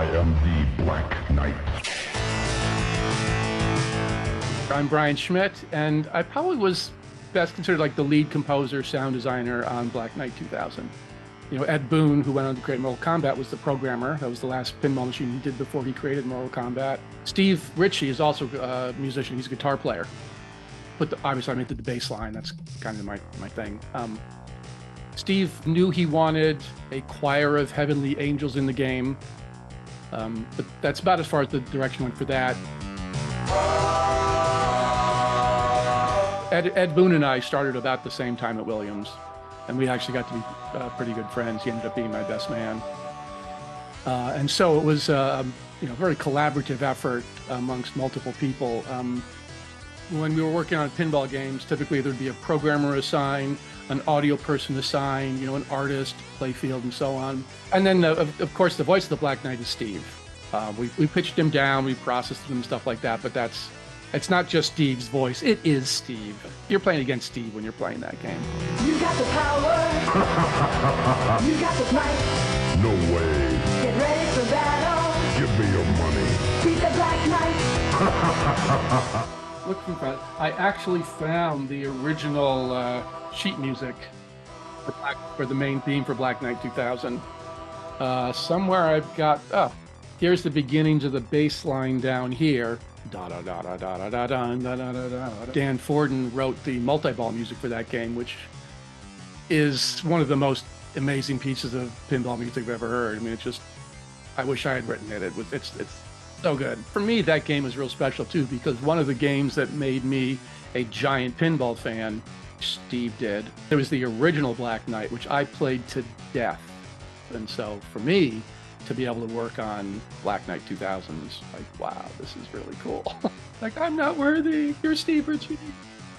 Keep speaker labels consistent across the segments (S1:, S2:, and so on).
S1: I am the Black Knight.
S2: I'm Brian Schmidt, and I probably was best considered like the lead composer, sound designer on Black Knight 2000. You know, Ed Boon, who went on to create Mortal Kombat, was the programmer. That was the last pinball machine he did before he created Mortal Kombat. Steve Ritchie is also a musician. He's a guitar player. But obviously I made the bass line. That's kind of my thing. Steve knew he wanted a choir of heavenly angels in the game. But that's about as far as the direction went for that. Ed Boon and I started about the same time at Williams, and we actually got to be pretty good friends. He ended up being my best man. And so it was a very collaborative effort amongst multiple people. When we were working on pinball games, typically there'd be a programmer assigned, an audio person assigned, an artist, playfield, and so on. And then, of course, the voice of the Black Knight is Steve. We pitched him down, we processed him and stuff like that, but it's not just Steve's voice, it is Steve. You're playing against Steve when you're playing that game.
S3: You got the power. You got the might.
S1: No way.
S3: Get ready for battle.
S1: Give me your money.
S3: Beat the Black Knight.
S2: Look from front. I actually found the original sheet music for the main theme for Black Knight 2000. Somewhere I've got, here's the beginnings of the bass line down here. Da da da da da da da da da da da da. Dan Forden wrote the multi-ball music for that game, which is one of the most amazing pieces of pinball music I've ever heard. I mean, I wish I had written it. It's so good. For me, that game is real special too, because one of the games that made me a giant pinball fan, Steve did. It was the original Black Knight, which I played to death. And so for me, to be able to work on Black Knight 2000 is like, wow, this is really cool. Like, I'm not worthy, you're Steve Ritchie.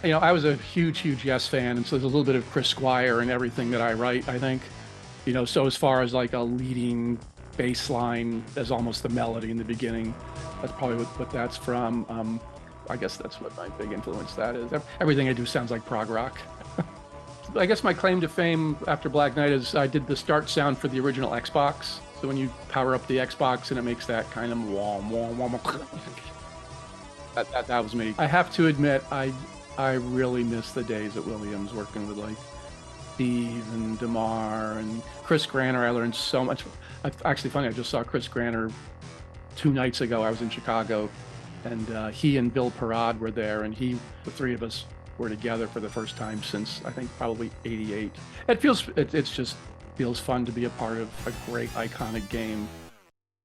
S2: I was a huge Yes fan, and so there's a little bit of Chris Squire in everything that I write, I think. So as far as like a leading bass line as almost the melody in the beginning, that's probably what that's from. I guess that's what my big influence that is. Everything I do sounds like prog rock. I guess my claim to fame after Black Knight is I did the start sound for the original Xbox. So when you power up the Xbox and it makes that kind of wom wom wom, that was me. I have to admit, I really miss the days at Williams working with like Steve and DeMar and Chris Granner. I learned so much. Actually, funny, I just saw Chris Granner 2 nights ago. I was in Chicago, and he and Bill Parad were there, and the three of us were together for the first time since I think probably '88. It just feels fun to be a part of a great iconic game.